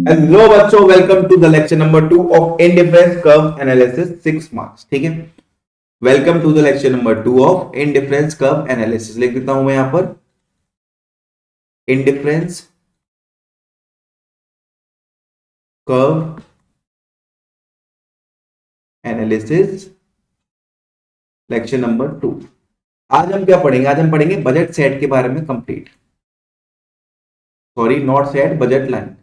Hello बच्चों, welcome to the lecture number 2 of indifference curve analysis 6 marks. ठीक है, welcome to the lecture number 2 of indifference curve analysis. लिख देता हूं मैं यहां पर indifference curve analysis lecture number 2। आज हम क्या पढ़ेंगे? आज हम पढ़ेंगे बजट सेट के बारे में complete. Sorry, not set, budget line.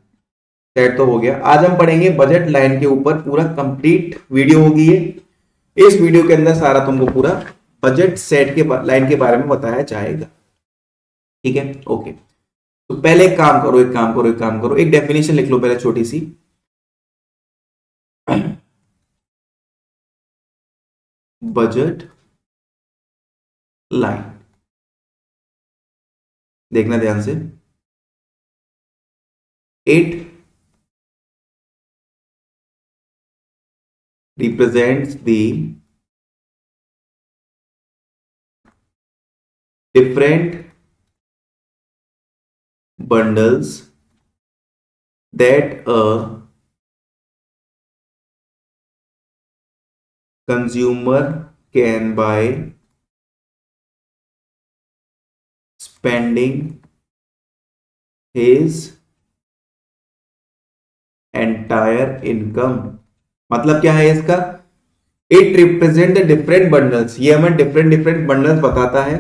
Set तो हो गया। आज हम पढ़ेंगे बजट लाइन के ऊपर, पूरा कंप्लीट वीडियो होगी ये। इस वीडियो के अंदर सारा तुमको पूरा बजट सेट के लाइन के बारे में बताया जाएगा। ठीक है, ओके। तो पहले एक डेफिनेशन लिख लो पहले, छोटी सी। बजट लाइन, देखना ध्यान से। It represents the different bundles that a consumer can buy spending his entire income। मतलब क्या है इसका? इट रिप्रेजेंट डिफरेंट बंडल्स, ये हमें डिफरेंट डिफरेंट बंडल्स बताता है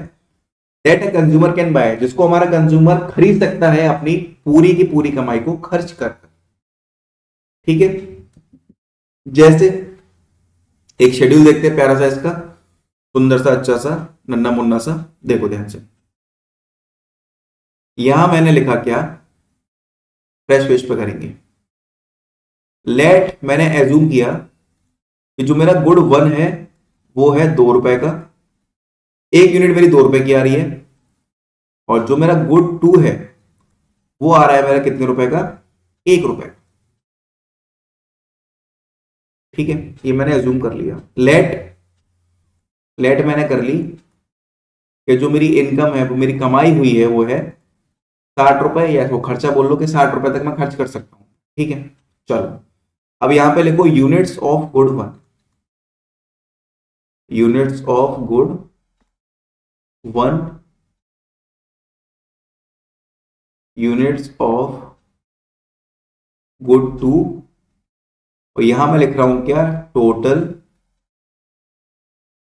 that a consumer can buy, जिसको हमारा कंज्यूमर खरीद सकता है अपनी पूरी की पूरी कमाई को खर्च कर। ठीक है, जैसे एक शेड्यूल देखते हैं प्यारा सा इसका, सुंदर सा, अच्छा सा, नन्ना मुन्ना सा। देखो ध्यान से, यहां मैंने लिखा क्या? फ्रेश पेज पे करेंगे। लेट, मैंने एज्यूम किया कि जो मेरा गुड 1 है वो है 2 रुपए का, एक यूनिट मेरी 2 रुपए की आ रही है। और जो मेरा गुड 2 है वो आ रहा है मेरा कितने रुपए का? 1 रुपए। ठीक है, ये मैंने एज्यूम कर लिया। लेट मैंने कर ली कि जो मेरी इनकम है, वो मेरी कमाई हुई है, वो है 60 रुपए, या वो खर्चा बोल लो कि 60 रुपए तक मैं खर्च कर सकता हूं। ठीक है, चलो अब यहां पे लिखो units of good 1, units of good 1, units of good 2, और यहां मैं लिख रहा हूं क्या? Total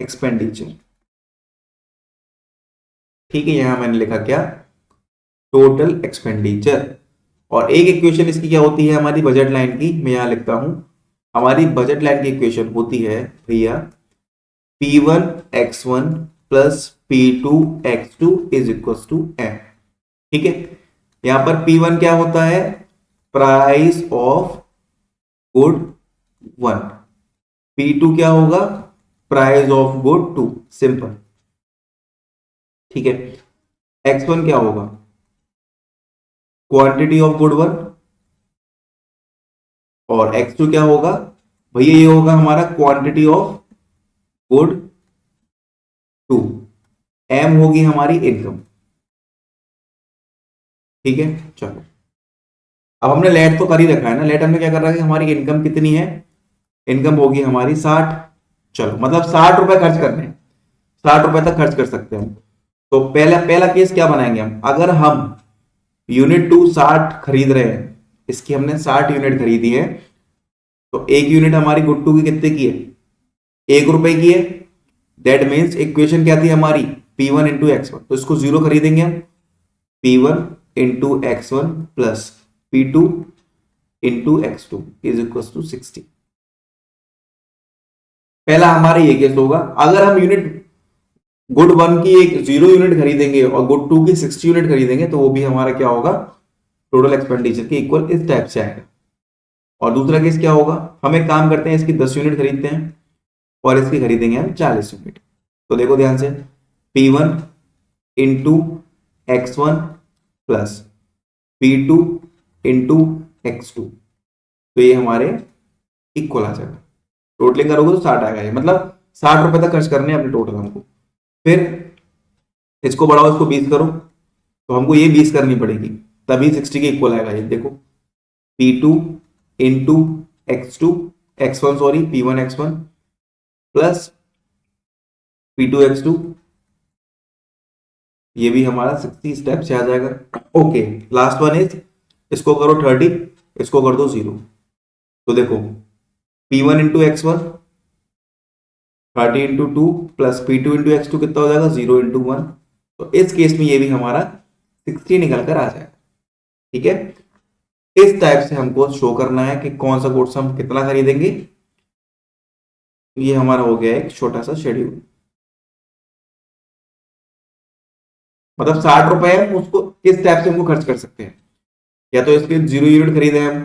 expenditure. ठीक है, यहां मैंने लिखा क्या? Total expenditure. और एक इक्वेशन इसकी क्या होती है हमारी बजट लाइन की? मैं यहां लिखता हूं, हमारी बजट लाइन की इक्वेशन होती है भैया P1x1 plus P2x2 is equal to M। ठीक है, यहां पर P1 क्या होता है? Price of good 1। P2 क्या होगा? Price of good 2। सिंपल। ठीक है, X1 क्या होगा? Quantity of good 1। और X2 क्या होगा भैया? ये होगा हमारा क्वांटिटी ऑफ गुड 2। M होगी हमारी इनकम। ठीक है, चलो अब हमने लेट तो कर ही रखा है ना। लेट हमने क्या कर रखा है? हमारी इनकम कितनी है? इनकम होगी हमारी 60। चलो, मतलब 60 रुपए खर्च करने हैं, 60 रुपए तक खर्च कर सकते हैं हम। तो पहला पहला केस क्या बनाएंगे हम? अगर हम यूनिट 2 60 खरीद रहे हैं, इसकी हमने 60 यूनिट खरीदी है, तो एक यूनिट हमारी गुड 2 की कितने की है? 1 रुपए की है। दैट मीन्स इक्वेशन क्या थी हमारी? P1 इंटू एक्स वन, तो इसको 0 खरीदेंगे हम। P1 into x one plus P2 into x two is equal to 60। पहला हमारा ये केस होगा। अगर हम यूनिट गुड 1 की एक 0 यूनिट खरीदेंगे और गुड 2 की 60 यूनिट खरीदेंगे, तो वो भी हमारा क्या होगा? टोटल एक्सपेंडिचर के इक्वल इस टाइप से आएगा। और दूसरा केस क्या होगा? हम एक काम करते हैं, इसकी 10 यूनिट खरीदते हैं और इसकी खरीदेंगे हम 40 यूनिट। तो देखो ध्यान से, P1 into x one plus P2 into x two, तो ये हमारे इक्वल आ जाएगा। टोटलिंग करोगे तो 60 आएगा। ये मतलब 60 रुपए तक खर्च करने हैं अपने टोटल हमको। फिर इसको बढ़ाओ, इसको 20 करो, तो हमको ये 20 करनी पड़ेगी, तभी 60 के इक्वल आएगा। ये देखो P2 into X2 X1 sorry P1 X1 plus P2 X2, ये भी हमारा 60 स्टेप से आ जाएगा। ओके, लास्ट वन इज, इसको करो 30, इसको कर दो 0। तो देखो P1 into X1 30 into 2 plus P2 into X2 कितना हो जाएगा 0 इंटू 1। तो इस केस में ये भी हमारा 60 निकल कर आ जाएगा। ठीक है, इस टाइप से हमको शो करना है कि कौन सा गुड्स हम कितना खरीदेंगे। ये हमारा हो गया एक छोटा सा शेड्यूल। मतलब 60 रुपए हम उसको किस टाइप से हमको खर्च कर सकते हैं, या तो इसके 0 यूनिट खरीदे हम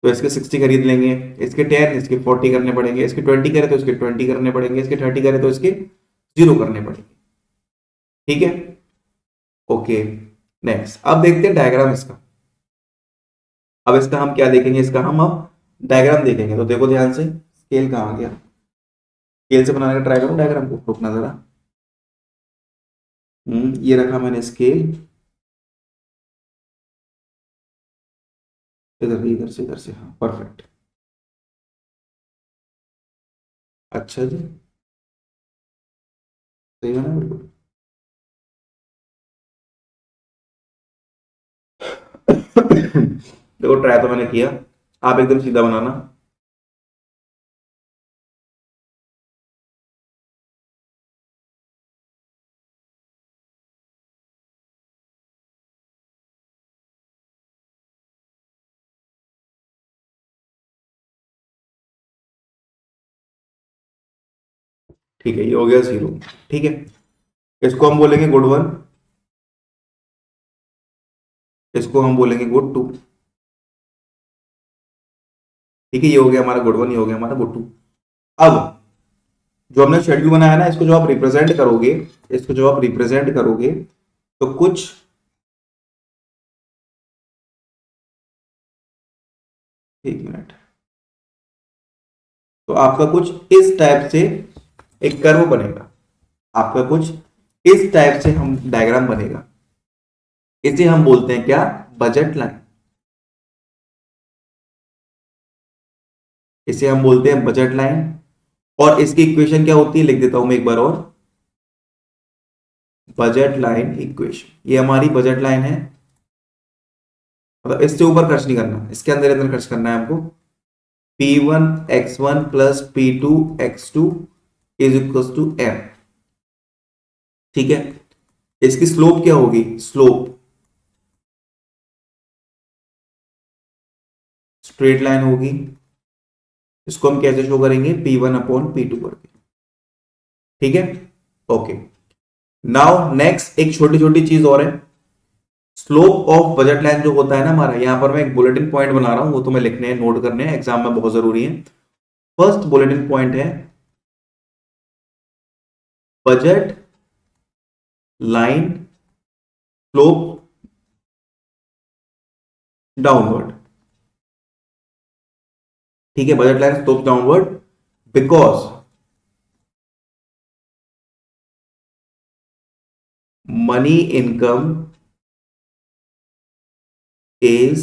तो इसके 60 खरीद लेंगे, इसके 10 इसके 40 करने पड़ेंगे, इसके 20 करे तो इसके 20 करने पड़ेंगे, इसके 30 करे तो इसके 0 करने पड़ेंगे। ठीक है, ओके। नेक्स्ट अब देखते हैं डायग्राम इसका। अब इसका हम क्या देखेंगे, इसका हम अब डायग्राम देखेंगे। तो देखो ध्यान से, स्केल कहाँ आ गया, स्केल से बनाने का ट्राई करो डायग्राम को, रुकना जरा। ये रखा मैंने स्केल, इधर से हाँ परफेक्ट। अच्छा जी, सही है ना, बिल्कुल। देखो ट्राई तो मैंने किया, आप एकदम सीधा बनाना। ठीक है, ये हो गया 0। ठीक है, इसको हम बोलेंगे गुड 1, इसको हम बोलेंगे गुड 2। ठीक है, ये हो गया हमारा गुड 1, ये हो गया हमारा गुड 2। अब जो हमने शेड्यूल बनाया ना, इसको जो आप रिप्रेजेंट करोगे, इसको जो आप रिप्रेजेंट करोगे तो कुछ एक मिनट, तो आपका कुछ इस टाइप से एक कर्व बनेगा, आपका कुछ इस टाइप से हम डायग्राम बनेगा। इसे हम बोलते हैं क्या, बजट लाइन। इसे हम बोलते हैं बजट लाइन। और इसकी इक्वेशन क्या होती है, लिख देता हूं मैं एक बार और, बजट लाइन इक्वेशन। ये हमारी बजट लाइन है, मतलब इससे ऊपर खर्च नहीं करना, इसके अंदर अंदर खर्च करना है हमको। P1 X1 plus P2 X2 is equal to M। ठीक है, इसकी स्लोप क्या होगी, स्लोप स्ट्रेट लाइन होगी। इसको हम कैसे शो करेंगे, P1 अपॉन P2 करके। ठीक है, ओके। नाउ नेक्स्ट एक छोटी छोटी चीज और है, स्लोप ऑफ बजट लाइन जो होता है ना हमारा, यहां पर मैं एक बुलेटिन पॉइंट बना रहा हूं, वो तो मैं लिखने हैं, नोट करने हैं, एग्जाम में बहुत जरूरी है। फर्स्ट बुलेटिन पॉइंट है, बजट लाइन स्लोप डाउनवर्ड। ठीक है, budget line slope downward because money income is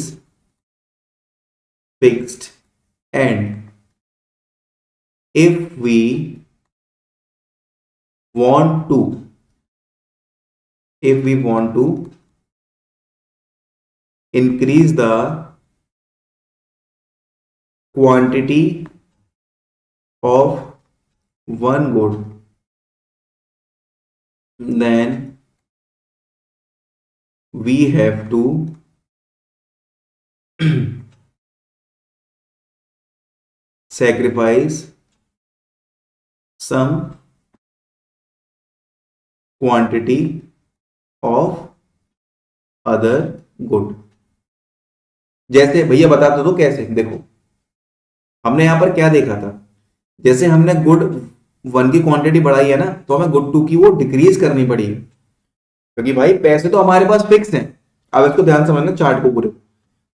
fixed and if we want to increase the quantity of one good, then we have to sacrifice some quantity of other good। जैसे भैया बता दो कैसे, देखो हमने यहां पर क्या देखा था, जैसे हमने गुड 1 की क्वांटिटी बढ़ाई है ना, तो हमें गुड 2 की वो डिक्रीज करनी पड़ी, क्योंकि भाई पैसे तो हमारे पास फिक्स हैं। अब इसको ध्यान समझना चार्ट को पूरे,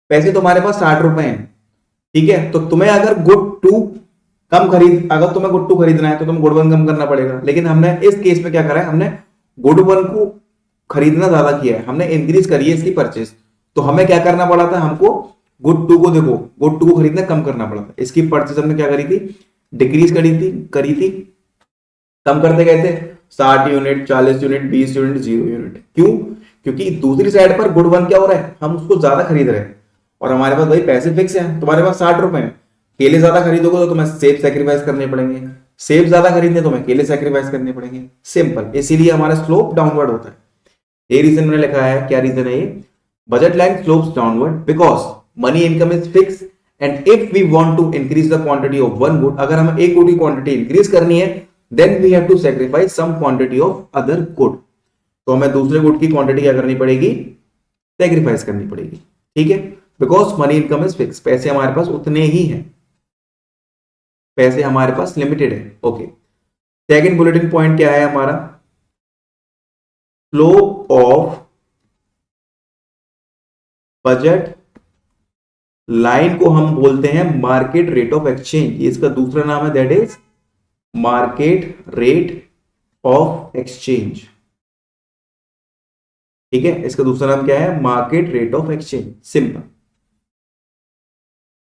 पैसे तो हमारे पास 60 रुपए हैं। ठीक है, तो तुम्हें अगर गुड 2 कम खरीद, अगर तुम्हें गुड 2 खरीदना है तो तुम्हें गुड 1 कम करना पड़ेगा। लेकिन हमने इस केस में क्या करा है, हमने गुड 1 को खरीदना ज्यादा किया है, हमने इंक्रीज करी है इसकी परचेज। तो हमें क्या करना पड़ा था, हमको गुड टू को देखो, गुड टू को खरीदना कम करना पड़ा था, इसकी परचेज हमने क्या करी थी, डिक्रीज करी थी। कम करते गए थे 60 यूनिट, 40 यूनिट, 20 यूनिट, 0 यूनिट। क्यों? क्योंकि दूसरी साइड पर गुड वन क्या हो रहा है, हम उसको ज्यादा खरीद रहे हैं और हमारे पास भाई पैसे फिक्स हैं। तुम्हारे पास 60 रुपए हैं, केले ज्यादा खरीदोगे तो तुम्हें सेब सेक्रीफाइस करने पड़ेंगे, सेब ज्यादा खरीदने तो तुम्हें केले सेक्रीफाइस करने पड़ेंगे, सिंपल। इसीलिए हमारा स्लोप डाउनवर्ड होता है। ये रीजन मैंने लिखा है, क्या रीजन है ये, budget line slopes downward because money income is fix and if we want to increase the quantity of one good, अगर हमें एक गुड की क्वांटिटी इंक्रीज करनी है then we have to sacrifice some quantity of other good, तो हमें दूसरे good की क्वांटिटी क्या करनी पड़ेगी, सेक्रीफाइस करनी पड़ेगी। ठीक है, because money income is fix, पैसे हमारे पास उतने ही हैं, पैसे हमारे पास लिमिटेड है। ओके, सेकंड बुलेटिन पॉइंट क्या है हमारा, फ्लो ऑफ बजट लाइन को हम बोलते हैं मार्केट रेट ऑफ एक्सचेंज, ये इसका दूसरा नाम है, that is market rate of exchange. ठीक है, इसका दूसरा नाम क्या है, market rate of exchange, simple.